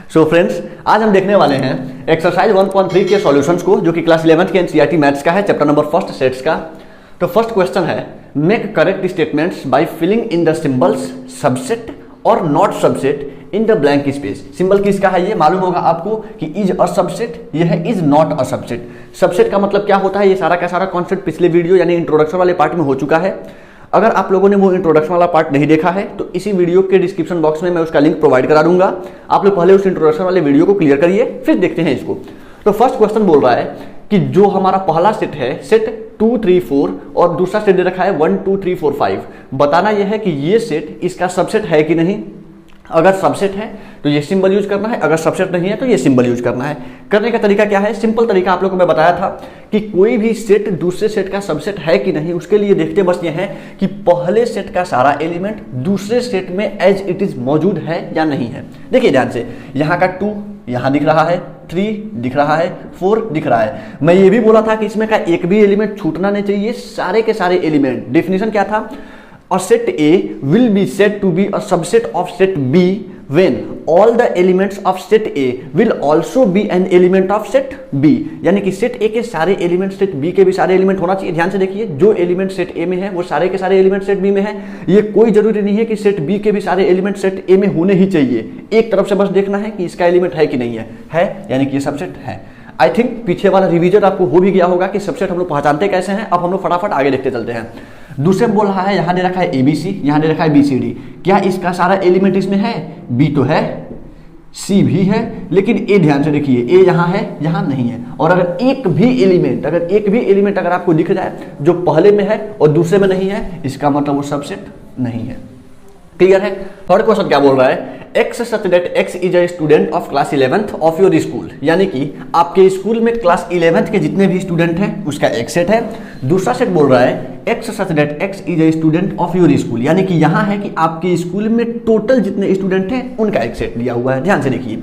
So friends, आज हम देखने वाले हैं एक्सरसाइज 1.3 के सॉल्यूशंस को, जो कि क्लास 11th के एनसीईआरटी मैथ्स का है, चैप्टर नंबर फर्स्ट सेट्स का। तो फर्स्ट क्वेश्चन है, make correct statements by filling in the symbols subset और not subset in the blank space. Symbol किसका है ये मालूम होगा आपको कि इज अ सबसेट, ये है is not a subset. Subset का मतलब क्या होता है, ये सारा का सारा कॉन्सेप्ट पिछले वीडियो यानी इंट्रोडक्शन वाले पार्ट में हो चुका है। अगर आप लोगों ने वो इंट्रोडक्शन वाला पार्ट नहीं देखा है तो इसी वीडियो के डिस्क्रिप्शन बॉक्स में मैं उसका लिंक प्रोवाइड करा दूंगा। आप लोग पहले उस इंट्रोडक्शन वाले वीडियो को क्लियर करिए, फिर देखते हैं इसको। तो फर्स्ट क्वेश्चन बोल रहा है कि जो हमारा पहला सेट है, सेट 2 3 4 और दूसरा सेट दे रखा है 1 2 3 4 5। बताना यह है कि ये सेट इसका सबसेट है कि नहीं। अगर सबसेट है तो ये सिंबल यूज करना है, अगर सबसेट नहीं है तो ये सिंबल यूज करना है। करने का तरीका क्या है, सिंपल तरीका आप लोगों को मैं बताया था कि कोई भी सेट दूसरे सेट का सबसेट है कि नहीं, उसके लिए देखते बस ये है कि पहले सेट का सारा एलिमेंट दूसरे सेट में एज इट इज मौजूद है या नहीं है। देखिए ध्यान से, यहाँ का 2 यहाँ दिख रहा है, 3 दिख रहा है, 4 दिख रहा है। मैं ये भी बोला था कि इसमें का एक भी एलिमेंट छूटना नहीं चाहिए, सारे के सारे एलिमेंट। डेफिनेशन क्या था, a set A will be said to be a subset of set B when all the elements of set A will also be an element of set B। यानी कि सेट A के सारे element set B के भी सारे element होना चाहिए। ध्यान से देखिए, जो एलिमेंट सेट A में है वो सारे के सारे एलिमेंट सेट B में है। ये कोई जरूरी नहीं है कि सेट B के भी सारे एलिमेंट सेट A में होने ही चाहिए। एक तरफ से बस देखना है कि इसका एलिमेंट है कि नहीं है यानी कि ये सबसेट है। आई थिंक पीछे वाला रिवीजन आपको हो भी गया होगा कि सबसेट हम लोग पहचानते कैसे हैं। अब हम लोग फटाफट आगे देखते चलते हैं। दूसरे में बोल रहा है, यहाँ दे रखा है ABC, यहाँ दे रखा है BCD। क्या इसका सारा एलिमेंट इसमें है? B तो है, C भी है, लेकिन A ध्यान से देखिए, A यहाँ है, यहाँ नहीं है। और अगर एक भी एलिमेंट अगर आपको दिख जाए जो पहले में है और दूसरे में नहीं है, इसका मतलब वो सबसेट नहीं है। क्लियर है। थर्ड क्वेश्चन क्या बोल रहा है, X such that X is a student of class 11th of your school. यानी कि आपके स्कूल में क्लास 11th के जितने भी स्टूडेंट हैं उसका एक सेट है। दूसरा सेट बोल रहा है, X such that X is a student of your school. यानी कि यहां है कि आपके स्कूल में टोटल जितने स्टूडेंट हैं उनका एक सेट लिया हुआ है। ध्यान से देखिए,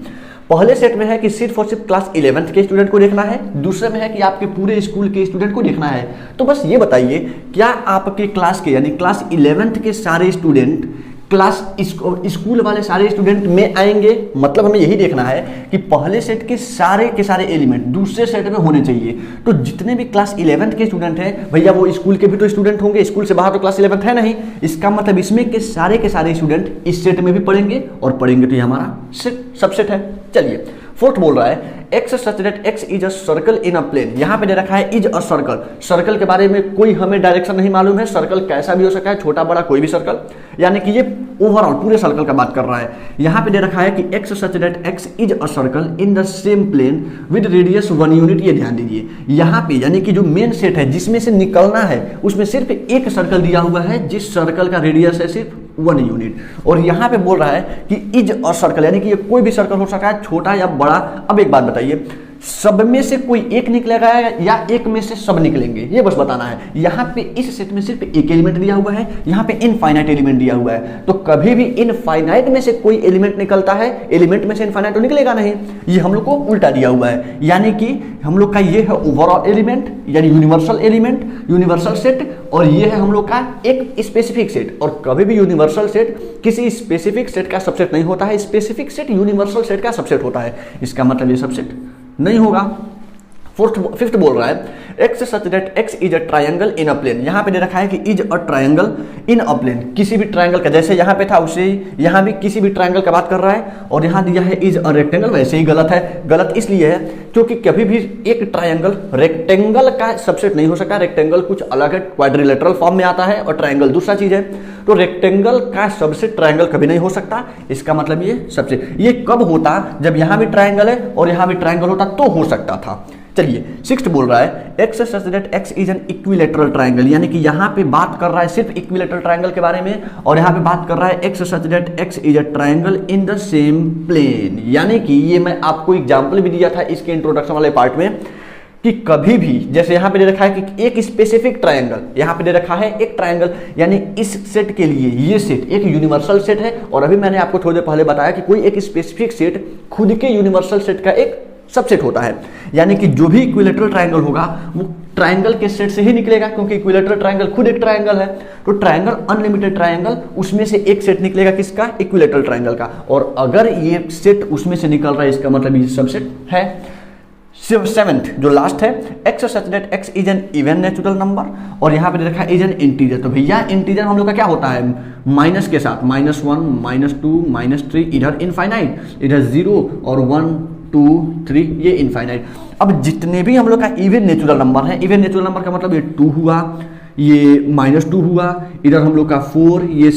पहले सेट में है कि सिर्फ और सिर्फ क्लास 11th के स्टूडेंट को देखना है, दूसरे में है कि आपके पूरे स्कूल के स्टूडेंट को देखना है। तो बस ये बताइए, क्या आपके क्लास के यानी क्लास 11th के सारे स्टूडेंट क्लास स्कूल वाले सारे स्टूडेंट में आएंगे? मतलब हमें यही देखना है कि पहले सेट के सारे एलिमेंट दूसरे सेट में होने चाहिए। तो जितने भी क्लास 11th के स्टूडेंट हैं भैया, वो स्कूल के भी तो स्टूडेंट होंगे, स्कूल से बाहर तो क्लास 11th है नहीं। इसका मतलब इसमें के सारे स्टूडेंट इस सेट में भी पढ़ेंगे, और पढ़ेंगे तो ये हमारा सेट सबसेट है। चलिए, फोर्थ बोल रहा है, X such that X is a circle in a plane. यहां पे दे रखा है इज अ सर्कल। सर्कल के बारे में कोई हमें डायरेक्शन नहीं मालूम है। सर्कल कैसा भी हो सकता है, छोटा बड़ा कोई भी सर्कल, यानी कि ये ओवरऑल पूरे सर्कल का बात कर रहा है। यहां पे दे रखा है कि X such that X is a circle in the same plane with radius 1 unit. ये ध्यान दीजिए, यहां पे यानी कि जो मेन सेट है जिसमें से निकलना है उसमें सिर्फ एक सर्कल दिया हुआ है, जिस सर्कल का रेडियस है सिर्फ 1 यूनिट। और यहां पे बोल रहा है कि इज अ सर्कल, यानी कि ये कोई भी सर्कल हो सकता है, छोटा या बड़ा। अब एक बात बताइए, सब में से कोई एक निकलेगा या एक में से सब निकलेंगे, ये बस बताना है। यहां पे इस सेट में सिर्फ एक एलिमेंट दिया हुआ है, यहां पे इनफाइनाइट एलिमेंट दिया हुआ है। तो कभी भी इनफाइनाइट में से कोई एलिमेंट निकलता है, एलिमेंट में से इनफाइनाइट तो निकलेगा नहीं। ये हम लोग को उल्टा दिया हुआ है, यानी कि हम लोग का ये है ओवरऑल एलिमेंट यानी यूनिवर्सल एलिमेंट, यूनिवर्सल सेट, और ये है हम लोग का एक स्पेसिफिक सेट। और कभी भी यूनिवर्सल सेट किसी स्पेसिफिक सेट का सबसेट नहीं होता है, स्पेसिफिक सेट यूनिवर्सल सेट का सबसेट होता है। इसका मतलब ये सबसेट नहीं होगा। फिफ्थ बोल रहा है, X such that X is a triangle in a plane. यहां पे दे रखा है कि is a triangle in a plane, किसी भी ट्रायंगल का, जैसे यहां पे था उसे ही यहां भी किसी भी ट्रायंगल का बात कर रहा है। और यहां दिया है इज अ रेक्टेंगल, वैसे ही गलत है। गलत इसलिए है क्योंकि कभी भी एक ट्रायंगल रेक्टेंगल का सबसेट नहीं हो सकता। रेक्टेंगल कुछ अलग है, क्वाड्रिलेटरल फॉर्म में आता है, और ट्रायंगल दूसरा चीज है। तो रेक्टेंगल का सबसेट ट्रायंगल कभी नहीं हो सकता। इसका मतलब ये सबसेट ये कब होता, जब यहां भी ट्रायंगल है और यहां भी ट्रायंगल होता तो हो सकता था। चलिए, सिक्स्थ बोल रहा है, X such that X is an equilateral triangle. यानी कि यहां पे बात कर रहा है सिर्फ इक्विलेटरल ट्रायंगल के बारे में, और यहां पे बात कर रहा है X such that X is a triangle in the same plane. यानी कि ये मैं आपको एग्जांपल भी दिया था इसके इंट्रोडक्शन वाले पार्ट में कि कभी भी, जैसे यहां पे दे रखा है कि एक स्पेसिफिक ट्रायंगल, यहां पे दे रखा है एक ट्रायंगल, यानी इस सेट के लिए ये सेट एक यूनिवर्सल सेट है। और अभी मैंने आपको थोड़ी देर पहले बताया कि कोई एक स्पेसिफिक सेट खुद के यूनिवर्सल सेट का एक सबसेट होता है। यानी कि जो भी इक्विलेटरल ट्रायंगल होगा वो ट्रायंगल के सेट से ही निकलेगा, क्योंकि इक्विलेटरल ट्रायंगल खुद एक ट्रायंगल है। तो ट्रायंगल अनलिमिटेड ट्रायंगल, उसमें से एक सेट निकलेगा किसका? इक्विलेटरल ट्रायंगल का। और अगर ये सेट उसमें से निकल रहा है, इसका मतलब ये सबसेट है। सेवेंथ जो लास्ट है, X such that X is an even natural number, और यहाँ पे देखा इज एन इंटीजर। तो भैया इंटीजर हम लोग का क्या होता है? माइनस के साथ, -1 -2 -3, इधर इनफाइनाइट, इधर 0 और 1 2 3 ये इनफाइनाइट। अब जितने भी हम लोग का इवन नेचुरल नंबर है, इवन नेचुरल नंबर का मतलब ये 2 हुआ, ये -2 हुआ, इधर हम लोग का 4, ये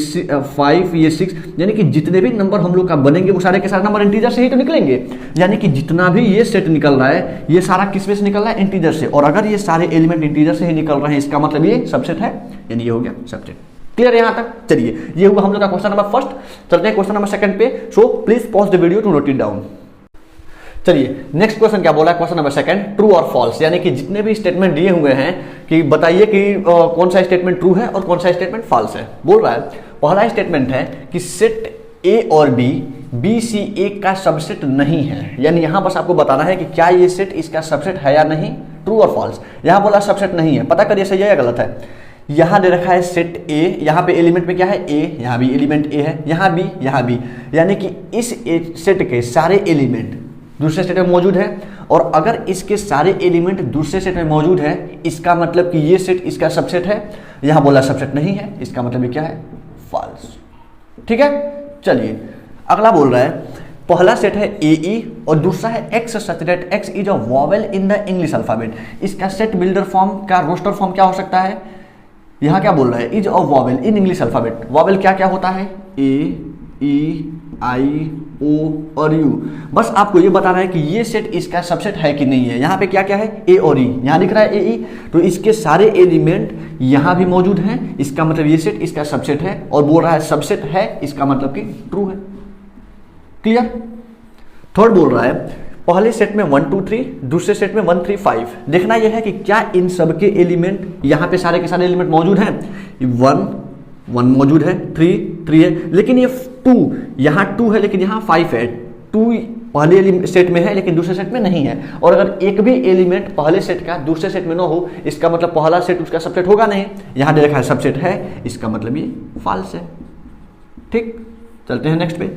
5, ये 6, यानी कि जितने भी नंबर हम लोग का बनेंगे वो सारे के सारे नंबर इंटीजर से ही तो निकलेंगे। यानी कि जितना भी ये सेट निकल रहा है ये सारा किस में से निकल रहा है? इंटीजर से। और अगर ये सारे एलिमेंट इंटीजर से ही निकल रहे हैं, इसका मतलब ये सबसेट है, यानी ये हो गया सबसेट। क्लियर है यहाँ तक? चलिए, ये हुआ हम लोग का क्वेश्चन नंबर फर्स्ट। चलते हैं क्वेश्चन नंबर सेकंड पे। So please pause the video to note it down. चलिए, नेक्स्ट क्वेश्चन क्या बोला है? क्वेश्चन नंबर सेकंड, ट्रू और फॉल्स, यानी कि जितने भी स्टेटमेंट दिए हुए हैं कि बताइए कि कौन सा स्टेटमेंट ट्रू है और कौन सा स्टेटमेंट फॉल्स है। बोल रहा है, पहला स्टेटमेंट है कि सेट ए और बी सी ए का सबसेट नहीं है। यानी यहां बस आपको बताना है कि क्या ये सेट इसका सबसेट है या नहीं, ट्रू और फॉल्स। यहां बोला सबसेट नहीं है, पता करिए सही है या गलत है। यहां दे रखा है सेट ए, यहां पे एलिमेंट में क्या है? ए, यहां भी एलिमेंट ए है, यहां भी, यहां भी, यानी कि इस सेट के सारे एलिमेंट दूसरे सेट में मौजूद है। और अगर इसके सारे एलिमेंट दूसरे सेट में मौजूद है, इसका मतलब कि ये सेट इसका सबसेट है। यहां बोला सबसेट नहीं है, इसका मतलब ये क्या है? फॉल्स। ठीक है, चलिए अगला बोल रहा है, पहला सेट है ए और दूसरा है X such that X is a vowel in the English alphabet. इसका सेट बिल्डर फॉर्म का रोस्टर फॉर्म क्या हो सकता है? यहां क्या बोल रहा है? Is a vowel in English alphabet. Vowel क्या क्या होता है? ए, ई, आई, ओ और यू। बस आपको ये बताना है कि ये सेट इसका सबसेट है कि नहीं है। यहाँ पे क्या क्या है? ए और ई, यहाँ दिख रहा है ए ई, तो इसके सारे एलिमेंट यहाँ भी मौजूद हैं, इसका मतलब ये सेट इसका सबसेट है। और बोल रहा है सबसेट है, इसका मतलब कि ट्रू है। क्लियर? थर्ड बोल रहा है, पहले सेट में 1 2 3, दूसरे सेट में 1 3 5। देखना यह है कि क्या इन सबके एलिमेंट यहाँ पे सारे के सारे एलिमेंट मौजूद हैं। 1 मौजूद है, 3 है, लेकिन ये 2 यहाँ 2 है, लेकिन यहाँ 5 है। 2 पहले सेट में है लेकिन दूसरे सेट में नहीं है। और अगर एक भी एलिमेंट पहले सेट का दूसरे सेट में न हो, इसका मतलब पहला सेट उसका सबसेट होगा नहीं। यहाँ दे रखा है सबसेट है, इसका मतलब ये फॉल्स है। ठीक, चलते हैं नेक्स्ट पे।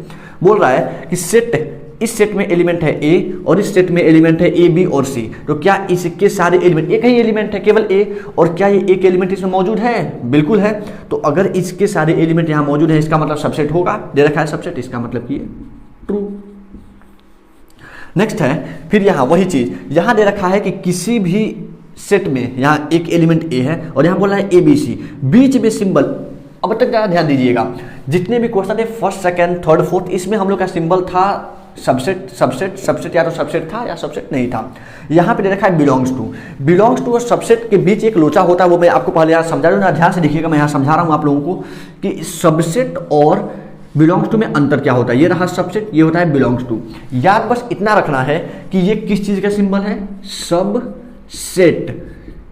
बोल रहा है कि सेट, इस सेट में एलिमेंट है ए और इस सेट में एलिमेंट है ए, बी और सी। तो क्या इसके सारे एलिमेंट, एक ही एलिमेंट है केवल ए, और क्या ये एक एलिमेंट इसमें मौजूद है? बिल्कुल है। तो अगर इसके सारे एलिमेंट यहां मौजूद है, इसका मतलब सबसेट होगा। दे रखा है सबसेट, इसका मतलब कि ट्रू। नेक्स्ट है फिर यहां वही चीज, यहां दे रखा है कि किसी भी सेट में यहां एक एलिमेंट ए है और यहां बोला है ए बी सी, बीच में सिंबल। अब तक ध्यान दीजिएगा, जितने भी क्वेश्चन थे फर्स्ट सेकंड थर्ड फोर्थ, इसमें हम लोग का सिंबल था सबसेट सबसेट सबसेट, या तो सबसेट था या सबसेट नहीं था। यहाँ पे दे रखा है बिलोंग्स टू और सबसेट के बीच एक लोचा होता है, वो मैं आपको पहले यहाँ समझा रहा हूँ ना, ध्यान से देखिएगा। मैं यहाँ समझा रहा हूँ आप लोगों को कि सबसेट और बिलोंग्स टू में अंतर क्या होता है। ये रहा सबसेट, ये होता है बिलोंग्स टू। याद बस इतना रखना है कि ये किस चीज का सिंबल है? सबसेट।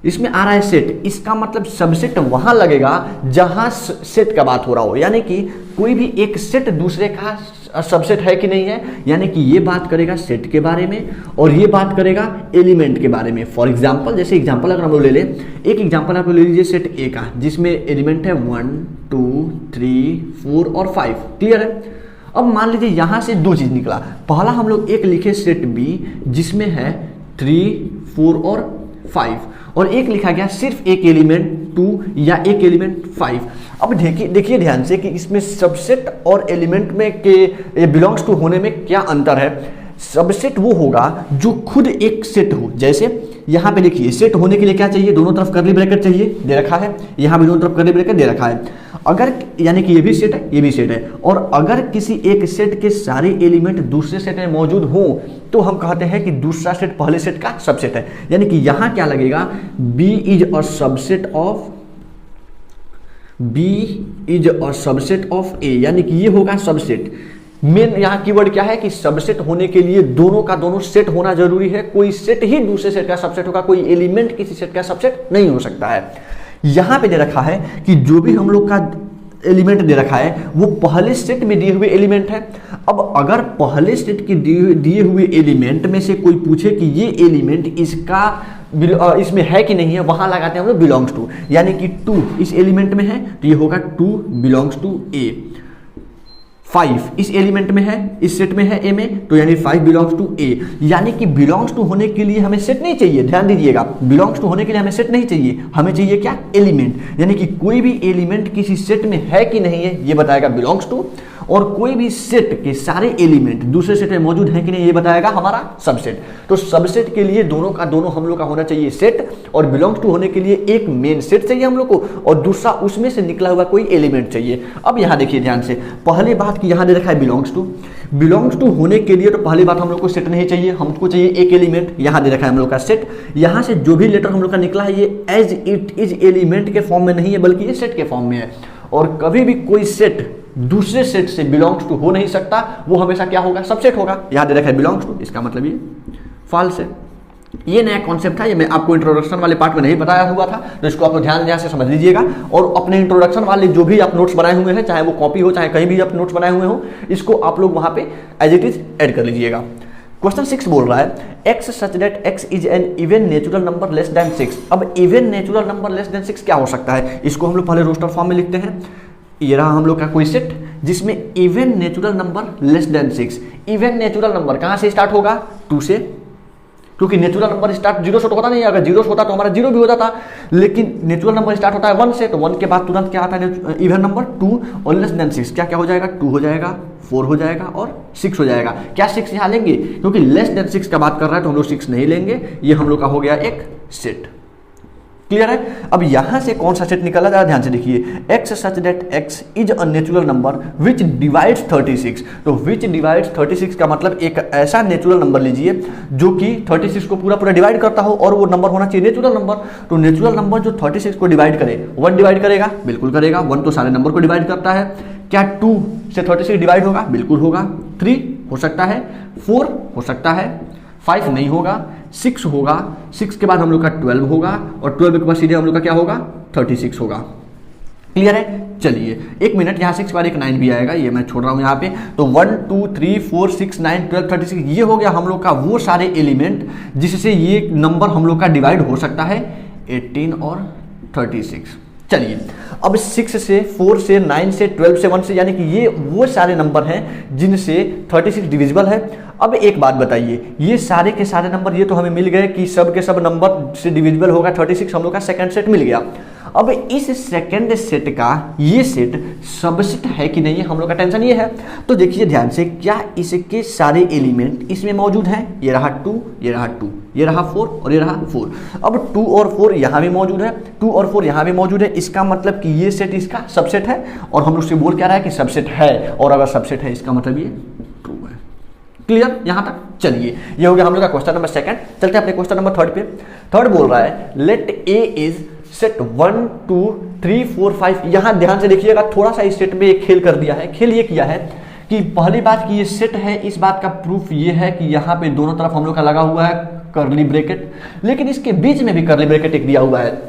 इसमें आ रहा है सेट, इसका मतलब सबसेट वहां लगेगा जहां सेट का बात हो रहा हो। यानी कि कोई भी एक सेट दूसरे का सबसेट है कि नहीं है, यानी कि ये बात करेगा सेट के बारे में और ये बात करेगा एलिमेंट के बारे में। फॉर एग्जांपल, जैसे एग्जांपल अगर हम लोग ले लें, एक एग्जांपल आप ले लीजिए सेट ए का, जिसमें एलिमेंट है 1 2 3 4 और 5। क्लियर है? अब मान लीजिए यहां से दो चीज निकला। पहला हम लोग एक लिखे सेट बी, जिसमें है 3 4 और 5, और एक लिखा गया सिर्फ एक एलिमेंट 2 या एक एलिमेंट 5। अब देखिए ध्यान से कि इसमें सबसेट और एलिमेंट में के बिलोंग्स टू होने में क्या अंतर है। सबसेट वो होगा जो खुद एक सेट हो। जैसे यहाँ पे देखिए, सेट होने के लिए क्या चाहिए? दोनों तरफ कर्ली ब्रैकेट चाहिए, दे रखा है। यहाँ भी दोनों तरफ कर्ली ब्रैकेट दे रखा है। अगर यानी कि ये भी सेट है, ये भी सेट है, और अगर किसी एक सेट के सारे एलिमेंट दूसरे सेट में मौजूद हो, तो हम कहते हैं कि दूसरा सेट पहले सेट का सबसेट है। यानी कि यहां क्या लगेगा? B is a subset of A, यानी कि ये होगा सबसेट। मेन यहाँ कीवर्ड क्या है कि सबसेट होने के लिए दोनों का दोनों सेट होना जरूरी है। कोई सेट ही दूसरे सेट का सबसेट होगा, कोई एलिमेंट किसी सेट का सबसेट नहीं हो सकता है। यहां पे दे रखा है कि जो भी हम लोग का एलिमेंट दे रखा है वो पहले सेट में दिए हुए एलिमेंट है। अब अगर पहले सेट के दिए हुए एलिमेंट में से कोई पूछे कि ये एलिमेंट इसमें है कि नहीं है, वहां लगाते हैं हम लोग बिलोंग्स टू, यानी कि 2 इस एलिमेंट में है तो ये होगा 2 बिलोंग्स टू ए। 5 इस एलिमेंट में है, इस सेट में है ए में, तो यानी 5 बिलोंग्स टू ए। यानी कि बिलोंग्स टू होने के लिए हमें सेट नहीं चाहिए, ध्यान दीजिएगा, बिलोंग्स टू होने के लिए हमें सेट नहीं चाहिए, हमें चाहिए क्या, एलिमेंट। यानी कि कोई भी एलिमेंट किसी सेट में है कि नहीं है ये बताएगा बिलोंग्स टू, और कोई भी सेट के सारे एलिमेंट दूसरे सेट में मौजूद है कि नहीं ये बताएगा हमारा सबसेट। तो सबसेट के लिए दोनों का दोनों हम लोग का होना चाहिए सेट, और बिलोंग्स टू होने के लिए एक मेन सेट चाहिए हम लोग को, और दूसरा उसमें से निकला हुआ कोई एलिमेंट चाहिए। अब यहां देखिए ध्यान से, पहली बात कि यहां दे रखा है बिलोंग्स टू। बिलोंग्स टू होने के लिए तो पहली बात हम लोग को सेट नहीं चाहिए, हमको चाहिए एक एलिमेंट। यहां दे रखा है हम लोग का सेट, यहां से जो भी लेटर हम लोग का निकला है ये एज इट इज एलिमेंट के फॉर्म में नहीं है, बल्कि ये सेट के फॉर्म में है। और कभी भी कोई सेट दूसरे सेट से बिलोंग्स टू हो नहीं सकता, वो हमेशा क्या होगा, सबसेट होगा। यहां दे रखा है बिलोंग्स टू, इसका मतलब ये फॉल्स है। ये नया कॉन्सेप्ट था, ये मैं आपको इंट्रोडक्शन वाले पार्ट में नहीं बताया हुआ था, तो इसको आप ध्यान से समझ लीजिएगा। और अपने इंट्रोडक्शन वाले जो भी आप नोट्स बनाए हुए हैं, चाहे वो कॉपी हो चाहे कहीं भी आप नोट्स बनाए हुए हो, इसको आप लोग वहां पे एज इट इज ऐड कर लीजिएगा। क्वेश्चन 6 बोल रहा है x such that x is an even natural number less than 6। अब even natural number less than 6 क्या हो सकता है, इसको हम लोग पहले रोस्टर फॉर्म में लिखते हैं। ये रहा हम लोग का कोई सेट जिसमें even natural number less than 6। Even natural number कहां से स्टार्ट होगा, 2 से, क्योंकि नेचुरल नंबर स्टार्ट 0 से तो होता नहीं, अगर 0 से होता तो हमारा 0 भी हो जाता, लेकिन नेचुरल नंबर स्टार्ट होता है 1 से, तो 1 के बाद तुरंत क्या आता है इवन नंबर 2, और लेस देन 6 क्या क्या हो जाएगा, 2 हो जाएगा, 4 हो जाएगा और 6 हो जाएगा। क्या 6 यहाँ लेंगे, क्योंकि लेस देन 6 का बात कर रहा है तो हम लोग 6 नहीं लेंगे, ये हम लोग का हो गया एक सेट। क्लियर है। अब यहां से कौन सा सेट निकला जाए, ध्यान से देखिए, x such that x is a natural number which divides 36। तो विच डिवाइड्स 36 का मतलब एक ऐसा नेचुरल नंबर लीजिए जो कि 36 को पूरा पूरा डिवाइड करता हो, और वो नंबर होना चाहिए नेचुरल नंबर। तो नेचुरल नंबर जो 36 को डिवाइड करे, 1 डिवाइड करेगा, बिल्कुल करेगा, 1 तो सारे नंबर को डिवाइड करता है। क्या 2 से 36 डिवाइड होगा, बिल्कुल होगा। 3 हो सकता है, 4 हो सकता है, 5 नहीं होगा, 6 होगा, 6 के बाद हम लोग का 12 होगा, और 12 के बाद सीधे हम लोग का क्या होगा, 36 होगा। क्लियर है। चलिए 1 मिनट, यहाँ 6 के बाद एक 9 भी आएगा, ये मैं छोड़ रहा हूं यहाँ पे। तो 1 2 3 4 6 9 12 36 ये हो गया हम लोग का वो सारे एलिमेंट जिससे ये नंबर हम लोग का डिवाइड हो सकता है, 18 और 36। चलिए अब 6 से 4 से 9 से 12 से 1 से, यानी कि ये वो सारे नंबर हैं जिनसे 36 डिविजिबल है। अब एक बात बताइए, ये सारे के सारे नंबर ये तो हमें मिल गए कि सब के सब नंबर से डिविजिबल होगा 36, हम लोग का सेकंड सेट मिल गया। अब इस सेकंड सेट का ये सेट सबसेट है कि नहीं, हम लोग का टेंशन ये है। तो देखिए ध्यान से, क्या इसके सारे एलिमेंट इसमें मौजूद हैं, ये रहा 2, ये रहा 2, ये रहा 4 और ये रहा 4। अब 2 और 4 यहाँ भी मौजूद है, 2 और 4 यहाँ भी मौजूद है, इसका मतलब कि ये सेट इसका सबसेट है, और हम लोग से बोल क्या रहा है कि सबसेट है, और अगर सबसेट है इसका मतलब ये ट्रू है। क्लियर यहां तक। चलिए ये हो गया हम लोग का क्वेश्चन नंबर 2। चलते हैं अपने क्वेश्चन नंबर 3 पे। 3 बोल रहा है लेट ए इज सेट 1 2 3 4 5। यहां ध्यान से देखिएगा, थोड़ा सा इस सेट में एक खेल कर दिया है। खेल ये किया है कि पहली बात कि ये सेट है, इस बात का प्रूफ ये है कि यहाँ पे दोनों तरफ हम लोग का लगा हुआ है कर्ली ब्रैकेट, लेकिन इसके बीच में भी कर्ली ब्रैकेट एक दिया हुआ है।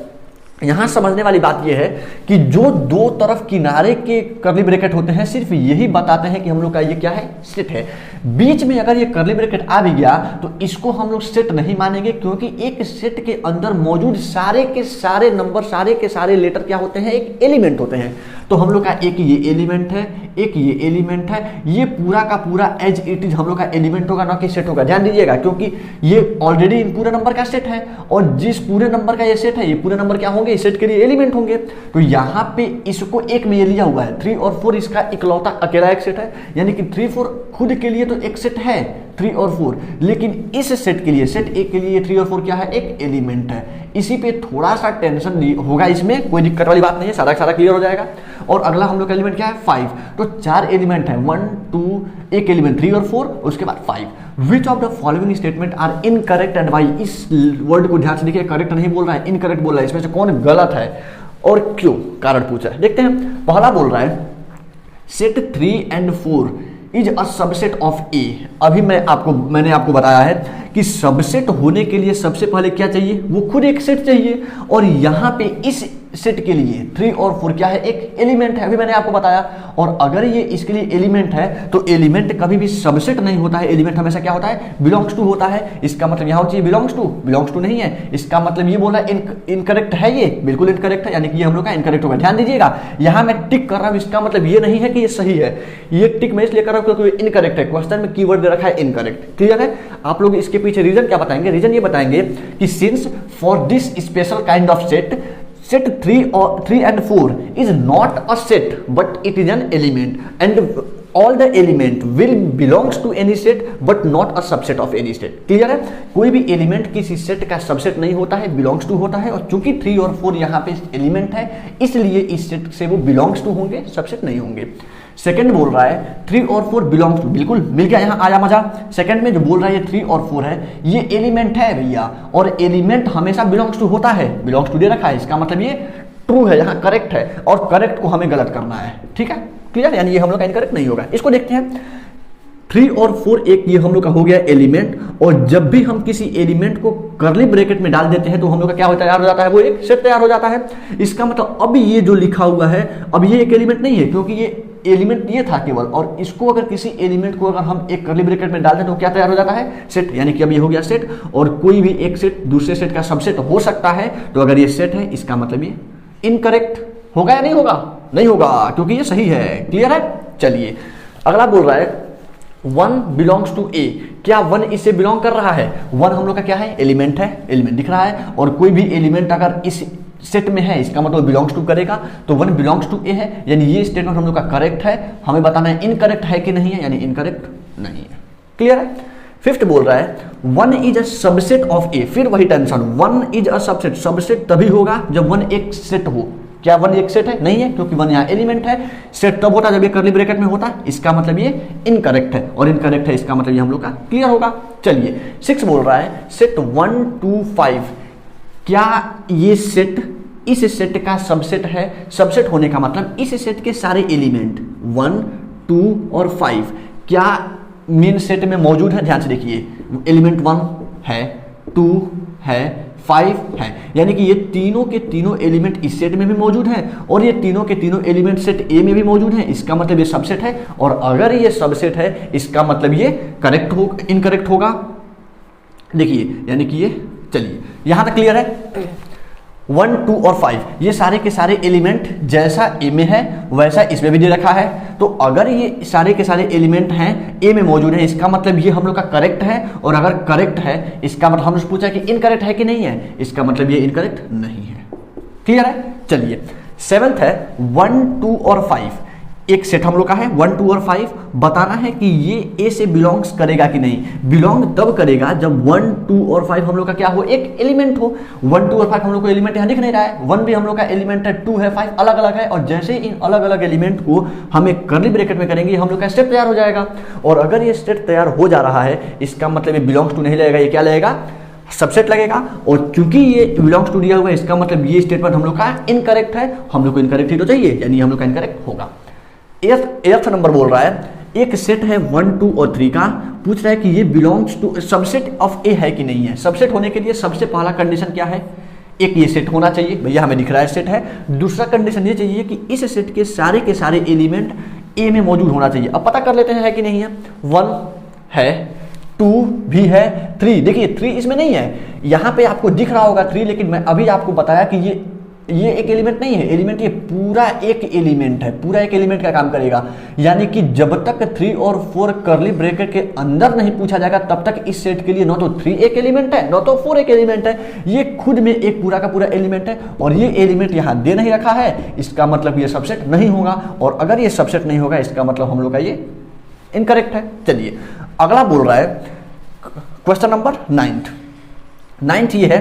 यहां समझने वाली बात यह है कि जो दो तरफ किनारे के कर्ली ब्रैकेट होते हैं सिर्फ यही बताते हैं कि हम लोग का ये क्या है, सेट है। बीच में अगर ये कर्ली ब्रैकेट आ भी गया तो इसको हम लोग सेट नहीं मानेंगे, क्योंकि एक सेट के अंदर मौजूद सारे के सारे नंबर, सारे के सारे लेटर क्या होते हैं, एक एलिमेंट होते हैं। तो हम लोग का एक ये एलिमेंट है, एक ये एलिमेंट है, ये पूरा का पूरा एज इट इज हम लोग का एलिमेंट होगा, ना कि सेट होगा। ध्यान दीजिएगा, क्योंकि ये ऑलरेडी इन पूरे नंबर का सेट है, और जिस पूरे नंबर का ये सेट है, ये पूरे नंबर क्या होंगे, इस सेट के लिए एलिमेंट होंगे। तो यहाँ पे इसको एक में ये लिया हुआ है, 3 और 4 इसका इकलौता अकेला एक सेट है, यानी कि 3 4 खुद के लिए तो एक सेट है 3 और 4, लेकिन इस सेट के लिए, सेट ए के लिए 3 और 4 क्या है, एक एलिमेंट है। इसी पे थोड़ा सा टेंशन होगा, इसमें कोई दिक्कत वाली बात नहीं है, सारा सारा क्लियर हो जाएगा। और अगला हम लोग का एलिमेंट क्या है, 5। तो 4 एलिमेंट है, 1 2, एक एलिमेंट 3 और 4, उसके बाद 5। Which of the following statement are incorrect and why. इस वर्ड को ध्यान से देखिए, करेक्ट नहीं बोल रहा है, इनकरेक्ट बोल रहा है। इसमें से कौन गलत है और क्यों, कारण पूछा है, देखते हैं। पहला बोल रहा है set 3 and 4 is a subset of A. अभी मैंने आपको बताया है कि सबसेट होने के लिए सबसे पहले क्या चाहिए, वो खुद एक सेट चाहिए। और यहाँ पे इस सेट के लिए 3 और 4 क्या है, एक एलिमेंट है, अभी मैंने आपको बताया। और अगर ये इसके लिए एलिमेंट है तो एलिमेंट कभी भी सबसेट नहीं होता है, एलिमेंट हमेशा क्या होता है, बिलोंग्स टू होता है। इसका मतलब यहाँ चाहिए बिलोंग्स टू नहीं है, इसका मतलब ये बोला इनकरेक्ट है, ये बिल्कुल इनकरेक्ट है, यानी कि ये हम लोग का इनकरेक्ट होगा। ध्यान दीजिएगा, यहाँ मैं टिक कर रहा हूँ, इसका मतलब ये नहीं है कि ये सही है, ये टिक मैं इसलिए कर रहा हूँ क्योंकि इनकरेक्ट है, क्वेश्चन में कीवर्ड दे रखा है इनकरेक्ट। क्लियर है? आप लोग इसके पीछे रीजन क्या बताएंगे, रीजन ये बताएंगे कि since for this special kind of set set 3 and 4 is not a set but it is an element and all the element will belongs to any set but not a subset of any set। Clear है? कोई भी element किसी set का subset नहीं होता है, belongs to होता है। और चूंकि 3 और 4 यहाँ पे एलिमेंट है इसलिए इस सेट से वो बिलोंग्स टू होंगे, सबसेट नहीं होंगे। सेकंड बोल रहा है 3 और 4 बिलोंग्स टू, बिल्कुल मिल गया, यहाँ आया मजा। सेकंड में जो बोल रहा है ये 3 और 4 है, ये एलिमेंट है भैया, और एलिमेंट हमेशा बिलोंग्स टू होता है, बिलोंग्स टू दे रखा है, इसका मतलब ये ट्रू है, यहाँ करेक्ट है, और करेक्ट को हमें गलत करना है। ठीक है, क्लियर? यानी ये हम लोग का इनकरेक्ट नहीं होगा। इसको देखते हैं, 3 और 4 एक ये हम लोग का हो गया एलिमेंट, और जब भी हम किसी एलिमेंट को कर्ली ब्रैकेट में डाल देते हैं तो हम लोग का क्या तैयार हो जाता है, वो एक सेट तैयार हो जाता है। इसका मतलब अब ये जो लिखा हुआ है, अब ये एक एलिमेंट नहीं है क्योंकि ये एलिमेंट ये था केवल, और इसको अगर किसी एलिमेंट को अगर हम एक कर्ली ब्रैकेट में डाल दें तो क्या तैयार हो जाता है, सेट। यानी कि अब ये हो गया सेट, और कोई भी एक सेट दूसरे सेट का सबसेट हो सकता है। तो अगर ये सेट है इसका मतलब ये इनकरेक्ट होगा या नहीं होगा, नहीं होगा क्योंकि ये सही है। क्लियर है? चलिए अगला बोल रहा है 1 बिलोंग्स टू ए, क्या 1 इससे बिलोंग कर रहा है? 1 हम लोग का क्या है, एलिमेंट है, एलिमेंट दिख रहा है, और कोई भी एलिमेंट अगर इस सेट में है इसका मतलब बिलोंग्स टू करेगा, तो 1 बिलोंग्स टू ए है, यानी ये स्टेटमेंट हम लोग का करेक्ट है। हमें बताना है इनकरेक्ट है कि नहीं है, यानी इनकरेक्ट नहीं है। क्लियर है? फिफ्थ बोल रहा है 1 इज अ सबसेट ऑफ ए, फिर वही tension, 1 is a subset, subset तभी होगा जब 1 एक सेट हो। क्या 1 एक सेट है? नहीं है क्योंकि 1 यहाँ एलिमेंट है। सेट तब होता जब ये कर्ली ब्रैकेट में होता, इसका मतलब ये इनकरेक्ट है, और इनकरेक्ट है इसका मतलब ये हम लोग का क्लियर होगा। चलिए 6 बोल रहा है सेट 1 2 5, क्या ये सेट इस सेट का सबसेट है? सबसेट होने का मतलब इस सेट के सारे एलिमेंट 1 2 और 5 क्या मेन सेट में मौजूद है? ध्यान से देखिए, एलिमेंट 1 है, 2 है, 5 है, यानी कि ये तीनों के तीनों एलिमेंट इस सेट में भी मौजूद हैं, और ये तीनों के तीनों एलिमेंट सेट ए में भी मौजूद हैं। इसका मतलब ये सबसेट है, और अगर ये सबसेट है इसका मतलब ये करेक्ट हो, इनकरेक्ट होगा। देखिए यानी कि ये, चलिए यहां तक क्लियर है। 1 2 और 5 ये सारे के सारे एलिमेंट जैसा ए में है वैसा इसमें भी दे रखा है, तो अगर ये सारे के सारे एलिमेंट हैं ए में मौजूद है इसका मतलब ये हम लोग का करेक्ट है, और अगर करेक्ट है इसका मतलब हमने पूछा कि इनकरेक्ट है कि नहीं है, इसका मतलब ये इनकरेक्ट नहीं है। क्लियर है? चलिए 7th है 1 2 और 5 एक सेट हम लोग का है, 1 2 और 5 बताना है कि ये ए से बिलोंग्स करेगा कि नहीं। बिलोंग तब करेगा जब 1 2 और 5 हम लोग का क्या हो, एक एलिमेंट हो। 1 2 और 5 हम लोग को एलिमेंट यहाँ दिख नहीं रहा है, 1 भी हम लोग का एलिमेंट है, 2 है, 5 अलग अलग है, और जैसे इन अलग अलग एलिमेंट को हम एक कर्ली ब्रैकेट में करेंगे हम लोग का स्टेट तैयार हो जाएगा। और अगर ये स्टेट तैयार हो जा रहा है इसका मतलब ये बिलोंग्स टू नहीं लगेगा, ये क्या लगेगा, सबसेट लगेगा। और चूंकि ये बिलोंग्स टू दिया हुआ है इसका मतलब ये स्टेटमेंट हम लोग का इनकरेक्ट है, हम लोग को इनकरेक्ट ही तो चाहिए, यानी हम लोग का इनकरेक्ट होगा। 8th नंबर बोल रहा है एक सेट है 1 2 और 3 का, पूछ रहा है कि ये बिलोंग्स टू सबसेट ऑफ ए है कि नहीं है। सबसेट होने के लिए सबसे पहला कंडीशन क्या है, एक ये सेट होना चाहिए, भैया हमें दिख रहा है सेट है। दूसरा कंडीशन ये चाहिए कि इस सेट के सारे एलिमेंट ए में मौजूद होना चाहिए। अब पता कर लेते हैं है कि नहीं है। 1 है, 2 भी है, 3 देखिए 3 इसमें नहीं है, यहाँ पे आपको दिख रहा होगा 3, लेकिन मैं अभी आपको बताया कि ये एक एलिमेंट नहीं है, एलिमेंट ये पूरा एक एलिमेंट है, पूरा एक एलिमेंट का काम करेगा। यानी कि जब तक 3 और 4 कर्ली ब्रैकेट के अंदर नहीं पूछा जाएगा तब तक इस सेट के लिए न तो 3 एक एलिमेंट है न तो 4 एक एलिमेंट है, ये खुद में एक पूरा का पूरा एलिमेंट है। और ये एलिमेंट यहाँ दे नहीं रखा है, इसका मतलब ये सबसेट नहीं होगा, और अगर ये सबसेट नहीं होगा इसका मतलब हम लोग का ये इनकरेक्ट है। चलिए अगला बोल रहा है क्वेश्चन नंबर 9th ये है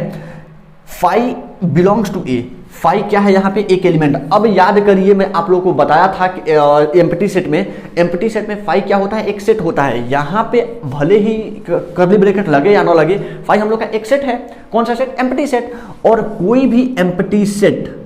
5 बिलोंग्स टू ए। 5 क्या है यहाँ पे, एक एलिमेंट। अब याद करिए मैं आप लोगों को बताया था कि एम्प्टी सेट में 5 क्या होता है, एक सेट होता है। यहाँ पे भले ही कर्ली ब्रैकेट लगे या ना लगे 5 हम लोग का एक सेट है। कौन सा सेट, एम्प्टी सेट। और कोई भी एम्प्टी सेट,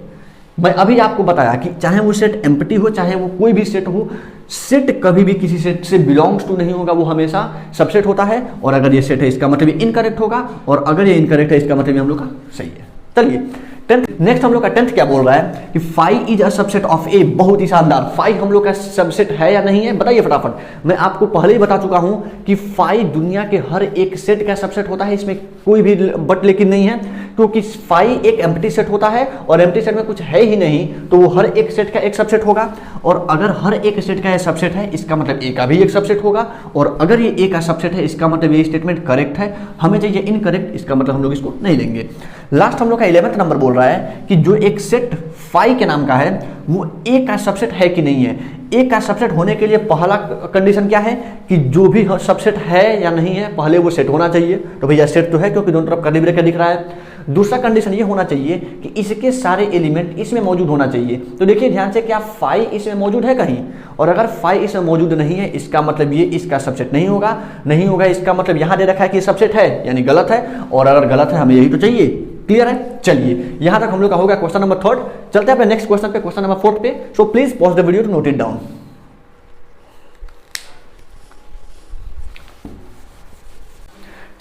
मैं अभी आपको बताया कि चाहे वो सेट एम्प्टी हो चाहे वो कोई भी सेट हो, सेट कभी भी किसी सेट से बिलोंग्स टू नहीं होगा, वो हमेशा सबसेट होता है। और अगर ये सेट है इसका मतलब इनकरेक्ट होगा, और अगर ये इनकरेक्ट है इसका मतलब हम लोग का सही है। चलिए टेंथ। नेक्स्ट हम लोग का टेंथ क्या बोल रहा है कि phi is a subset of A. बहुत ही शानदार, फाई हम लोग का सबसेट है या नहीं है बताइए फटाफट। मैं आपको पहले ही बता चुका हूं कि फाई दुनिया के हर एक सेट का सबसेट होता है, इसमें कोई भी बट लेकिन नहीं है, क्योंकि फाई एक एम्प्टी सेट होता है और एम्प्टी सेट में कुछ है ही नहीं, तो वो हर एक सेट का एक सबसेट होगा। और अगर हर एक सेट का सबसेट है इसका मतलब ए का भी एक सबसेट होगा, और अगर ये ए का सबसेट है इसका मतलब ये स्टेटमेंट करेक्ट है। हमें चाहिए इनकरेक्ट, इसका मतलब हम लोग इसको नहीं लेंगे। लास्ट हम लोग का 11th नंबर बोल रहा है कि जो एक सेट फाई के नाम का है वो ए का सबसेट है कि नहीं है। ए का सबसेट होने के लिए पहला कंडीशन क्या है कि जो भी सबसेट है या नहीं है पहले वो सेट होना चाहिए। तो भैया सेट तो है क्योंकि दोनों तरफ कर्ली ब्रैकेट दिख रहा है। दूसरा कंडीशन ये होना चाहिए कि इसके सारे एलिमेंट इसमें मौजूद होना चाहिए। तो देखिए ध्यान से, क्या फाई इसमें मौजूद है कहीं, और अगर फाई इसमें मौजूद नहीं है इसका मतलब ये इसका सबसेट नहीं होगा। नहीं होगा इसका मतलब यहां दे रखा है कि सबसेट है यानी गलत है, और अगर गलत है हमें यही तो चाहिए। क्लियर है? चलिए यहां तक हम लोग का होगा क्वेश्चन नंबर 3। चलते हैं अपने नेक्स्ट क्वेश्चन पे, क्वेश्चन नंबर 4 पे। So please pause the video to note it down.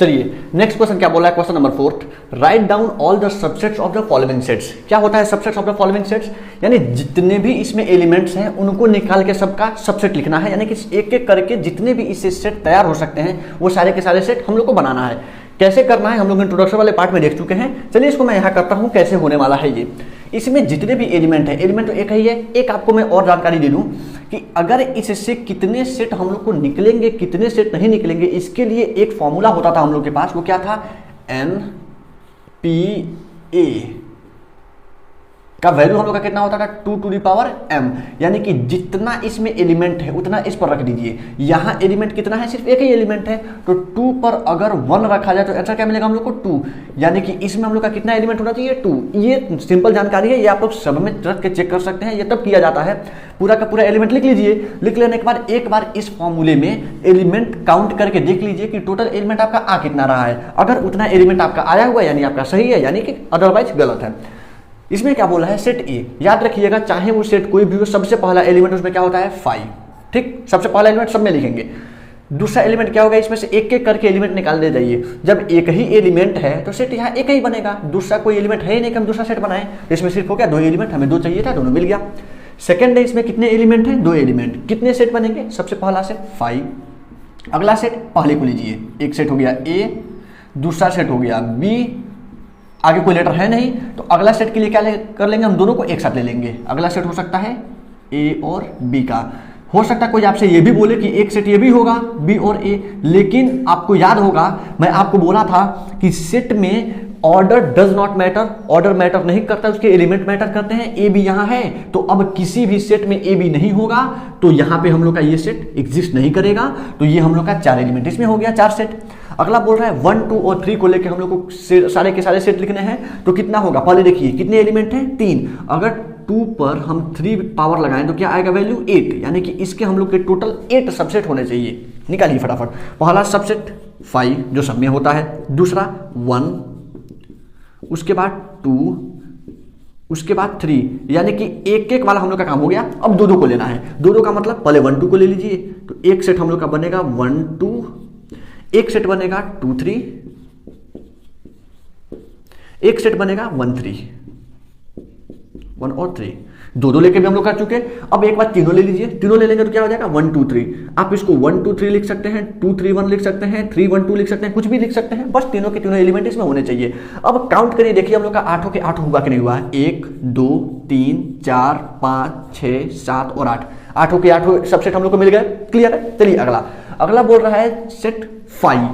चलिए नेक्स्ट क्वेश्चन क्या बोला है, question number 4। Write down all the subsets of the following sets. क्या होता है subsets of the following sets, यानी जितने भी इसमें एलिमेंट्स हैं उनको निकाल के सबका सबसेट लिखना है, यानी कि एक एक करके जितने भी इससे सेट तैयार हो सकते हैं वो सारे के सारे सेट हम लोग को बनाना है। कैसे करना है हम लोग इंट्रोडक्शन वाले पार्ट में देख चुके हैं। चलिए इसको मैं यहाँ करता हूँ कैसे होने वाला है ये। इसमें जितने भी एलिमेंट है, एलिमेंट तो एक ही है। एक आपको मैं और जानकारी दे दूं कि अगर इससे कितने सेट हम लोग को निकलेंगे कितने सेट नहीं निकलेंगे, इसके लिए एक फॉर्मूला होता था हम लोग के पास। वो क्या था, NPA का वैल्यू हम लोग का कितना होता था, 2 to the power m, यानी कि जितना इसमें एलिमेंट है उतना इस पर रख दीजिए। यहाँ एलिमेंट कितना है, सिर्फ एक ही एलिमेंट है, तो 2 पर अगर 1 रखा जाए तो आंसर क्या मिलेगा हम लोग को, 2। यानी कि इसमें हम लोग का कितना एलिमेंट होना चाहिए, 2। ये सिंपल जानकारी है, ये आप लोग सब में रख के चेक कर सकते हैं। ये तब किया जाता है। पूरा का पूरा एलिमेंट लिख लीजिए। लिख लेने के बाद एक बार इस फॉर्मूले में एलिमेंट काउंट करके देख लीजिए कि टोटल एलिमेंट आपका आ कितना रहा है। अगर उतना एलिमेंट आपका आया हुआ यानी आपका सही है, यानी कि अदरवाइज गलत है। इसमें क्या बोला है, सेट ए। याद रखिएगा चाहे वो सेट कोई भी हो, सबसे पहला एलिमेंट उसमें क्या होता है, 5। ठीक, सबसे पहला एलिमेंट सब में लिखेंगे। दूसरा एलिमेंट क्या होगा, इसमें से एक एक करके एलिमेंट निकाल दे जाइए। जब एक ही एलिमेंट है तो सेट यहाँ एक ही बनेगा, दूसरा कोई एलिमेंट है ही नहीं कि हम दूसरा सेट बनाए। इसमें सिर्फ हो गया 2 एलिमेंट, हमें 2 चाहिए था, दोनों मिल गया। सेकंड है, इसमें कितने एलिमेंट है, 2 एलिमेंट। कितने सेट बनेंगे, सबसे पहला सेट 5। अगला सेट पहले को लीजिए, एक सेट हो गया ए, दूसरा सेट हो गया बी, आगे कोई लेटर है नहीं तो अगला सेट के लिए क्या कर लेंगे, हम दोनों को एक साथ ले लेंगे। अगला सेट हो सकता है ए और बी का। हो सकता है कोई आपसे ये भी बोले कि एक सेट ये भी होगा बी और ए, लेकिन आपको याद होगा मैं आपको बोला था कि सेट में order does not matter, order matter नहीं करता, उसके एलिमेंट मैटर करते हैं। ए बी यहाँ है तो अब किसी भी सेट में ए बी नहीं होगा, तो यहाँ पे हम लोग का ये सेट एग्जिस्ट नहीं करेगा। तो ये हम लोग का 4 एलिमेंट, इसमें हो गया 4 सेट। अगला बोल रहा है 1, 2 और 3 को लेकर हम लोग को सारे के सारे सेट लिखने हैं, तो कितना होगा, पहले देखिए कितने एलिमेंट हैं, 3। अगर 2 पर हम 3 पावर लगाएं तो क्या आएगा वैल्यू, 8। यानी कि इसके हम लोग के टोटल 8 सबसेट होने चाहिए। निकालिए फटाफट। पहला सबसेट 5 जो सब में होता है, दूसरा 1, उसके बाद 2, उसके बाद 3, यानी कि एक एक वाला हम लोग का काम हो गया। अब 2-2 को लेना है। 2-2 का मतलब पहले 1, 2 को ले लीजिए, तो एक सेट हम लोग का बनेगा 1, 2, एक सेट बनेगा 2, 3, एक सेट बनेगा 1, 3, 1 और 3। 2-2 लेके भी हम लोग कर चुके। अब एक बार तीनों ले लीजिए, तीनों ले लेंगे तो क्या हो जाएगा 1, 2, 3। आप इसको 1, 2, 3 लिख सकते हैं, 2, 3, 1 लिख सकते हैं, 3, 1, 2 लिख सकते हैं, कुछ भी लिख सकते हैं, बस तीनों के तीनों एलिमेंट इसमें होने चाहिए। अब काउंट करिए, देखिए हम लोग का 8 के 8 हुआ कि नहीं हुआ, 1, 2, 3, 4, 5, 6, 7 और 8। 8 के 8 सबसेट हम लोग को मिल गए। क्लियर है? चलिए अगला बोल रहा है सेट 5।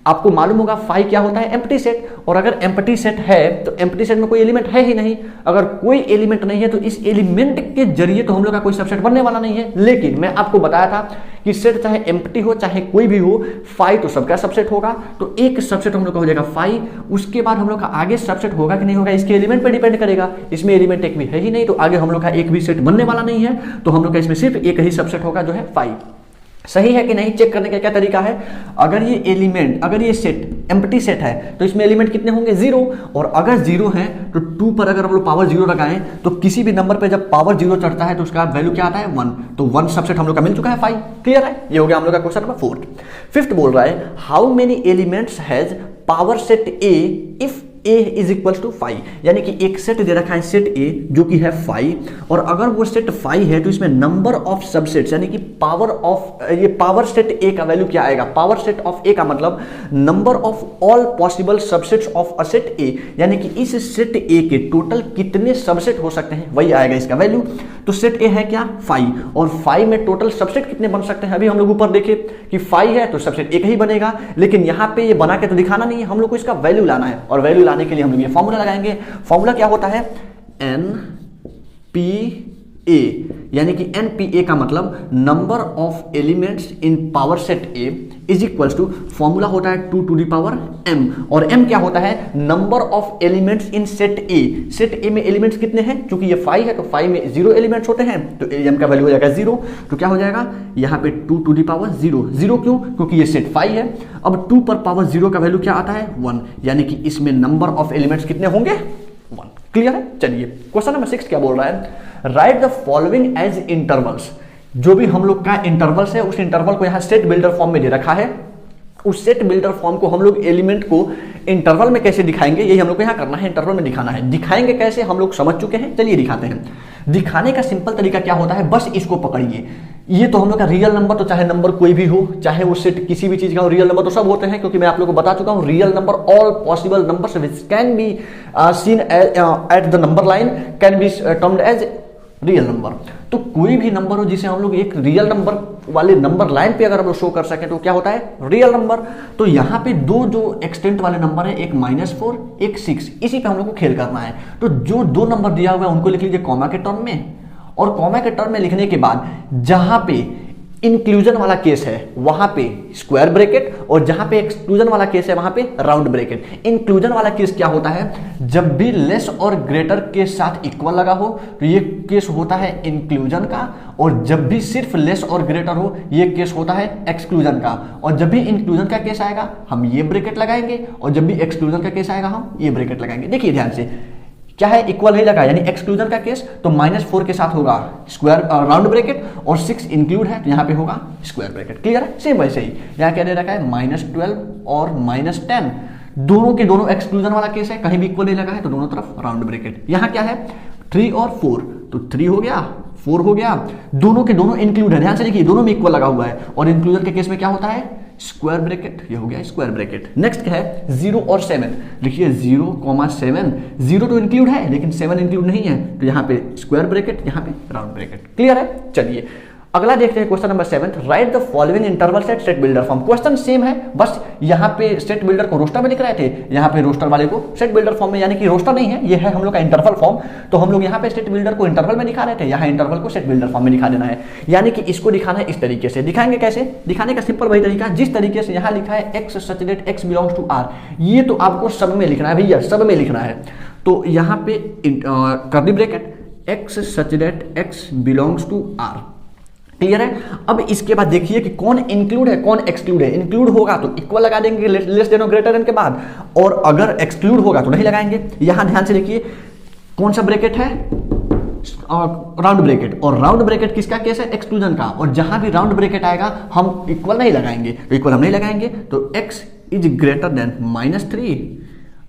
आपको मालूम होगा 5 क्या होता है, एम्प्टी सेट। और अगर एम्प्टी सेट है तो एम्प्टी सेट में कोई एलिमेंट है ही नहीं। अगर कोई एलिमेंट नहीं है तो इस एलिमेंट के जरिए तो हम लोग का कोई सबसेट बनने वाला नहीं है। लेकिन मैं आपको बताया था कि सेट चाहे एम्प्टी हो चाहे कोई भी हो, 5 तो सबका सबसेट होगा। तो एक सबसेट हम लोग का हो जाएगा 5। उसके बाद हम लोग का आगे सबसेट होगा कि नहीं होगा इसके एलिमेंट पर डिपेंड करेगा। इसमें एलिमेंट एक भी है ही नहीं तो आगे हम लोग का एक भी सेट बनने वाला नहीं है। तो हम लोग का इसमें सिर्फ एक ही सबसेट होगा जो है 5। सही है कि नहीं चेक करने का क्या तरीका है, अगर ये एलिमेंट, अगर ये सेट एम्प्टी सेट है तो इसमें एलिमेंट कितने होंगे, 0। और अगर 0 है तो 2 पर अगर हम लोग पावर 0 लगाएं तो किसी भी नंबर पे जब पावर 0 चढ़ता है तो उसका वैल्यू क्या आता है, 1। तो 1 सबसेट हम लोग का मिल चुका है 5। क्लियर है? ये हो गया हम लोग का क्वेश्चन नंबर 4। 5th बोल रहा है how many elements has power set A if A is equal to 5, यानी कि एक सेट दे रखा है सेट ए जो कि है 5, और अगर वो सेट 5 है तो इसमें नंबर ऑफ सबसेट्स यानी कि पावर ऑफ ये पावर सेट ए का वैल्यू क्या आएगा, पावर सेट ऑफ ए का मतलब number of all possible subsets of a set ए, यानी कि इस सेट ए के टोटल कितने सबसेट हो सकते हैं वही आएगा इसका वैल्यू। तो सेट ए है क्या 5, और 5 में टोटल सबसेट कितने बन सकते हैं, अभी हम लोग ऊपर देखे कि 5 है तो सबसेट एक ही बनेगा, लेकिन यहां पे ये बना के तो दिखाना नहीं है, हम लोग को इसका वैल्यू लाना है, और वैल्यू लाने के लिए हम लोग ये फॉर्मूला लगाएंगे। फॉर्मूला क्या होता है NPA, यानी कि NPA का मतलब number of elements in power set A is equal to formula होता है 2 to the power m, और m क्या होता है number of elements in set A. Set ए में एलिमेंट्स कितने हैं, क्योंकि ये 5 है तो 5 में 0 एलिमेंट्स होते हैं, तो m का वैल्यू हो जाएगा 0, तो क्या हो जाएगा यहाँ पे 2 to the power 0, 0 क्यों, क्योंकि ये सेट 5 है। अब 2 पर पावर 0 का वैल्यू क्या आता है 1, यानी कि इसमें नंबर ऑफ एलिमेंट्स कितने होंगे 1। क्लियर है। चलिए क्वेश्चन नंबर 6 क्या बोल रहा है, write the following as intervals. जो भी हम लोग का इंटरवल्स है उस इंटरवल को यहां सेट बिल्डर फॉर्म में दे रखा है, उस सेट बिल्डर फॉर्म को हम लोग एलिमेंट को इंटरवल में कैसे दिखाएंगे यही हम लोग को यहां करना है, इंटरवल में दिखाना है। दिखाएंगे कैसे हम लोग समझ चुके हैं, चलिए दिखाते हैं। दिखाने का सिंपल तरीका क्या होता है, बस इसको पकड़िए, ये तो हम लोग का रियल नंबर, तो चाहे नंबर कोई भी हो, चाहे वो सेट किसी भी चीज का हो, रियल नंबर तो सब होते हैं, क्योंकि मैं आप लोगों को बता चुका हूं real number all possible numbers which can be seen at the number line can be termed as real number. तो कोई भी नंबर हो जिसे हम लोग एक रियल नंबर वाले नंबर लाइन पे अगर हम लोग शो कर सकें तो क्या होता है रियल नंबर। तो यहाँ पे दो जो एक्सटेंट वाले नंबर है, एक -4 एक 6, इसी पे हम लोग को खेल करना है। तो जो दो नंबर दिया हुआ है उनको लिख लीजिए कॉमा के टर्म में, और कॉमा के टर्म में लिखने के बाद जहां पे इंक्लूजन वाला केस है वहां पे स्क्वायर ब्रैकेट, और जहां पे एक्सक्लूजन वाला केस है वहां पे राउंड ब्रैकेट। इंक्लूजन वाला केस क्या होता है, जब भी लेस और ग्रेटर के साथ इक्वल लगा हो तो ये केस होता है इंक्लूजन का, और जब भी सिर्फ लेस और ग्रेटर हो ये केस होता है एक्सक्लूजन का। और जब भी इंक्लूजन का केस आएगा हम ये ब्रैकेट लगाएंगे, और जब भी एक्सक्लूजन का केस आएगा हम ये ब्रैकेट लगाएंगे। देखिए ध्यान से क्या है, इक्वल नहीं लगा, यानी एक्सक्लूजन का केस तो -4 के साथ होगा स्क्वायर राउंड ब्रैकेट, और 6 इंक्लूड है तो यहाँ पे होगा स्क्वायर ब्रैकेट। क्लियर है। सेम वैसे ही यहाँ क्या दे रखा है -12 और -10, दोनों के दोनों एक्सक्लूजन वाला केस है, कहीं भी इक्वल नहीं लगा है तो दोनों तरफ राउंड ब्रैकेट। यहाँ क्या है 3 और 4, तो 3 हो गया 4 हो गया, दोनों के दोनों इंक्लूड है, ध्यान से देखिए दोनों में इक्वल लगा हुआ है, और इंक्लूजन के केस में क्या होता है स्क्वायर ब्रैकेट, ये हो गया स्क्वायर ब्रैकेट। नेक्स्ट क्या है 0 और 7, लिखिए 0,7, 0 तो इंक्लूड है लेकिन 7 इंक्लूड नहीं है, तो यहाँ पे स्क्वायर ब्रैकेट, यहाँ पे राउंड ब्रैकेट। क्लियर है। चलिए अगला देखते हैं question number 7, right the following interval set set builder form. Question same है, बस यहाँ पे सेट बिल्डर को रोस्टर में लिख रहे थे, यहाँ पे रोस्टर वाले को सेट बिल्डर फॉर्म में, यानी कि रोस्टर नहीं है, ये है हम लोग का इंटरवल फॉर्म, तो हम लोग यहाँ पे सेट बिल्डर को इंटरवल में दिखा रहे थे, यहाँ इंटरवल को सेट बिल्डर फॉर्म में दिखा देना है, यानी कि इसको दिखाना है इस तरीके से। दिखाएंगे कैसे, दिखाने का सिंपल वही तरीका जिस तरीके से यहाँ लिखा है x such that x belongs to r, ये तो आपको सब में लिखना है भैया, सब में लिखना है। तो यहाँ पे curly bracket x such that x belongs to r। Clear है। अब इसके बाद देखिए कि कौन इंक्लूड है कौन एक्सक्लूड है। इंक्लूड होगा तो इक्वल लगा देंगे लेस देन और ग्रेटर देन के बाद, और अगर एक्सक्लूड होगा तो नहीं लगाएंगे। यहां ध्यान से देखिए कौन सा ब्रैकेट है राउंड ब्रैकेट, और राउंड ब्रैकेट किसका केस है एक्सक्लूजन का, और जहां भी राउंड ब्रैकेट आएगा हम इक्वल नहीं लगाएंगे, तो इक्वल हम नहीं लगाएंगे, तो x is greater than -3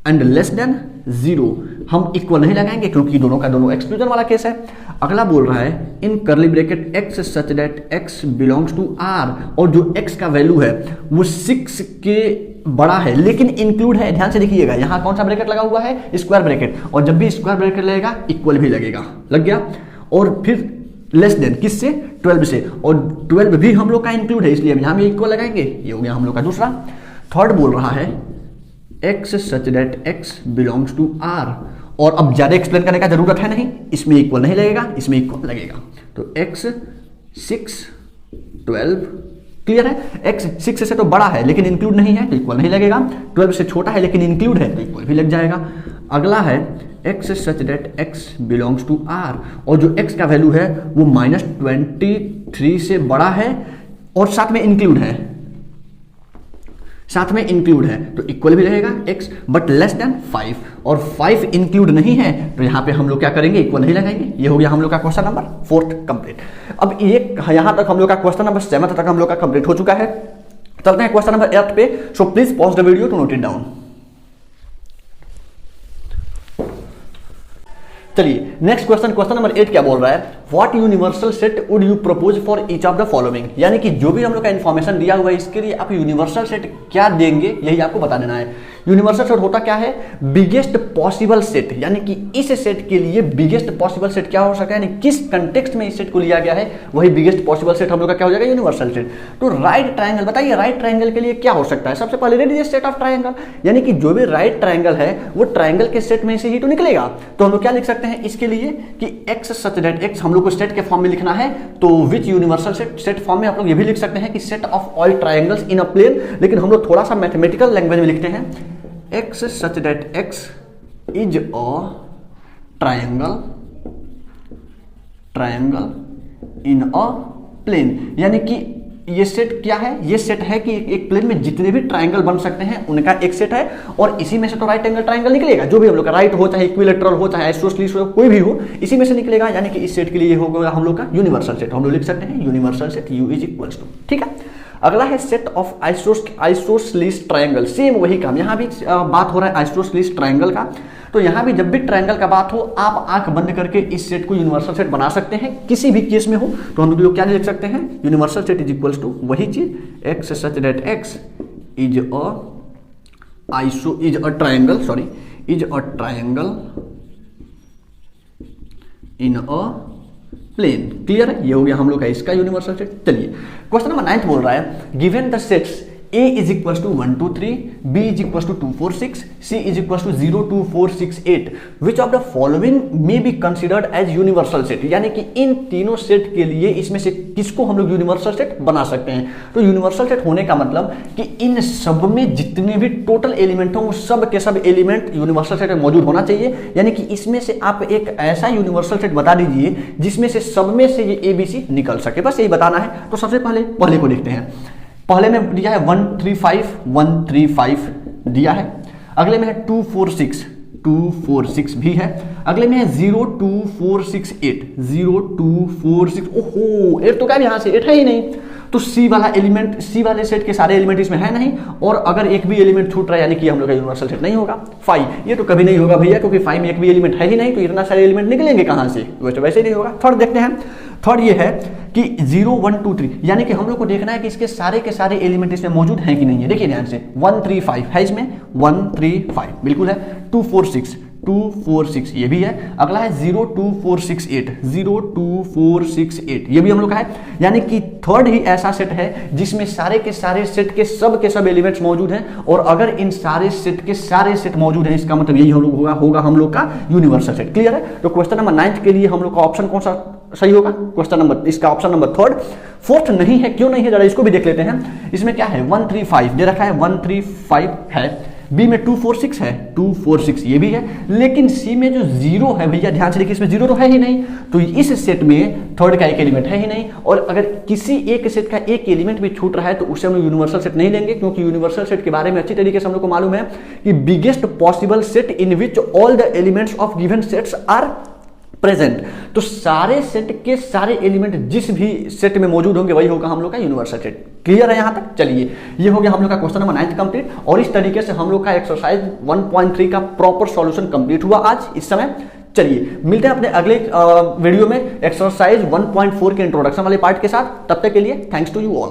and less than 0 हम इक्वल नहीं लगाएंगे क्योंकि दोनों का दोनों एक्सक्लूजन वाला केस है। अगला बोल रहा है in curly bracket x such that x belongs to r, और जो x का वैल्यू है वो 6 के बड़ा है लेकिन इंक्लूड है। ध्यान से देखिएगा यहाँ कौन सा ब्रैकेट लगा हुआ है स्क्वायर ब्रैकेट, और जब भी स्क्वायर ब्रैकेट लगेगा इक्वल भी लगेगा, लग गया। और फिर लेस देन किससे 12 से, और 12 भी हम लोग का इंक्लूड है इसलिए हम यहाँ भी इक्वल लगाएंगे, ये हो गया हम लोग का दूसरा। थर्ड बोल रहा है x such that x belongs to r, और अब ज्यादा एक्सप्लेन करने का जरूरत है नहीं, इसमें इक्वल नहीं लगेगा इसमें इक्वल लगेगा, तो x 6 12। क्लियर है। x 6 से तो बड़ा है लेकिन इंक्लूड नहीं है तो इक्वल नहीं लगेगा, 12 से छोटा है लेकिन इंक्लूड है तो इक्वल भी लग जाएगा। अगला है x such that x belongs to r, और जो x का वैल्यू है वो -23 से बड़ा है और साथ में इंक्लूड है, साथ में इंक्लूड है तो इक्वल भी रहेगा x, बट लेस देन 5, और 5 इंक्लूड नहीं है तो यहां पे हम लोग क्या करेंगे इक्वल नहीं लगाएंगे। ये हो गया हम लोग का क्वेश्चन नंबर 4 कंप्लीट। अब ये यहां तक हम लोग का क्वेश्चन नंबर 7 तक हम लोग का कंप्लीट हो चुका है। चलते हैं क्वेश्चन नंबर 8 पे, so please pause the video to note it down. चलिए नेक्स्ट क्वेश्चन, क्वेश्चन नंबर 8 क्या बोल रहा है, what universal set would you propose for each of the following, यानी कि जो भी हम लोग का इन्फॉर्मेशन दिया हुआ है इसके लिए आप यूनिवर्सल सेट क्या देंगे यही आपको बता देना है। यूनिवर्सल सेट होता क्या है, बिगेस्ट पॉसिबल सेट, यानी कि इस सेट के लिए बिगेस्ट पॉसिबल सेट क्या हो सकता है, यानी किस कंटेक्स्ट में इस सेट को लिया गया है वही बिगेस्ट पॉसिबल सेट हम लोग का क्या हो जाएगा, यूनिवर्सल सेट। तो राइट ट्रायंगल, बताइए राइट ट्रायंगल के लिए क्या हो सकता है, सबसे पहले रेडियस सेट ऑफ ट्रायंगल, यानी कि जो भी राइट ट्रायंगल है वो ट्रायंगल के सेट में से ही तो निकलेगा। तो हम लोग क्या लिख सकते हैं इसके लिए कि x सच दैट x हम लोग को सेट के फॉर्म में लिखना है, तो which universal set, set form में आप लोग ये भी लिख सकते हैं कि set of all triangles in a plane, लेकिन हम लोग थोड़ा सा मैथमेटिकल लैंग्वेज में लिखते हैं, x such that x is a triangle in a plane, यानी कि ये सेट क्या है, ये सेट है कि एक प्लेन में जितने भी ट्रायंगल बन सकते हैं उनका एक सेट है, और इसी में से तो राइट एंगल ट्रायंगल निकलेगा, जो भी हम लोग का राइट हो चाहे इक्विलेटरल हो चाहे आइसोसेलेस हो कोई भी हो इसी में से निकलेगा, यानी कि इस सेट के लिए ये होगा हम लोग का यूनिवर्सल सेट, हम लोग लिख सकते हैं universal set U is equals to, ठीक है। अगला है set of isosceles triangle, same वही काम, यहाँ भी बात हो रहा है आइसोसेलेस ट्रायंगल का, तो यहाँ भी जब भी ट्रायंगल का बात हो आप आंख बंद करके इस सेट को यूनिवर्सल सेट बना सकते हैं, किसी भी केस में हो तो हम लोग क्या लिख सकते हैं, universal set is equals to वही चीज x such that x is a triangle in a plane, clear है, ये हो गया हम लोग का इसका यूनिवर्सल सेट। चलिए क्वेश्चन नंबर 9 बोल रहा है, given the sets A is equals to 1 2 3, B is equals to 2 4 6, C is equals to 0 2 4 6 8, which of the following may be considered as universal set, यानी कि इन तीनों सेट के लिए इसमें से किसको हम लोग यूनिवर्सल सेट बना सकते हैं। तो यूनिवर्सल सेट होने का मतलब कि इन सब में जितने भी टोटल एलिमेंट हों वो सब के सब एलिमेंट यूनिवर्सल सेट में मौजूद होना चाहिए, यानी कि इसमें से आप एक ऐसा यूनिवर्सल सेट बता दीजिए जिसमें से सब में से ये ABC निकल सके, बस यही बताना है। तो सबसे पहले को देखते हैं, पहले में दिया है 135 दिया है, अगले में है 246 भी है, अगले में है 02468 02468, ओहो 8 तो क्या यहाँ से 8 है ही नहीं, तो सी वाला एलिमेंट, सी वाले सेट के सारे एलिमेंट इसमें है नहीं, और अगर एक भी एलिमेंट छूट रहा है यानी कि हम लोग का यूनिवर्सल सेट नहीं होगा। 5 ये तो कभी नहीं होगा भैया, क्योंकि 5 में एक भी एलिमेंट है ही नहीं, तो इतना सारे एलिमेंट निकलेंगे कहाँ से, वैसे नहीं होगा। थर्ड देखते हैं, थर्ड ये है कि 0 1 2 3, यानी कि हम लोग को देखना है कि इसके सारे के सारे एलिमेंट इसमें मौजूद हैं कि नहीं है। देखिए ध्यान से 135 है, इसमें 135 बिल्कुल है, 246 ये भी है, अगला है 02468 ये भी हम लोग का है, यानी कि थर्ड ही ऐसा सेट है जिसमें सारे के सारे सेट के सब एलिमेंट्स मौजूद हैं, और अगर इन सारे सेट के सारे सेट मौजूद हैं इसका मतलब यही हम लोग होगा हम लोग का यूनिवर्सल सेट, क्लियर है। तो क्वेश्चन नंबर 9 के लिए हम लोग का ऑप्शन कौन सा सही होगा, क्वेश्चन नंबर इसका ऑप्शन नंबर थर्ड। फोर्थ नहीं है, क्यों नहीं है जरा इसको भी देख लेते हैं। इसमें क्या है 135 दे रखा है, 135 है, बी में 246 है, 246 ये भी है, लेकिन सी में जो 0 है भैया ध्यान से देखिए, इसमें 0 तो है ही नहीं, तो इस सेट में थर्ड का एक एलिमेंट है ही नहीं, और अगर किसी एक सेट का एक एलिमेंट भी छूट रहा है तो उससे हम लोग यूनिवर्सल सेट नहीं लेंगे, क्योंकि यूनिवर्सल सेट के बारे में अच्छी तरीके से हम लोग को मालूम है कि biggest possible set in which all the elements of given sets are present. तो सारे सेट के सारे एलिमेंट जिस भी सेट में मौजूद होंगे वही होगा हम लोग का यूनिवर्सल सेट, क्लियर है यहां तक। चलिए ये हो गया हम लोग का क्वेश्चन नंबर 9 कंप्लीट, और इस तरीके से हम लोग का एक्सरसाइज 1.3 का प्रॉपर सॉल्यूशन कंप्लीट हुआ आज इस समय। चलिए मिलते हैं अपने अगले वीडियो में एक्सरसाइज 1.4 के इंट्रोडक्शन वाले पार्ट के साथ, तब तक के लिए थैंक्स टू यू ऑल।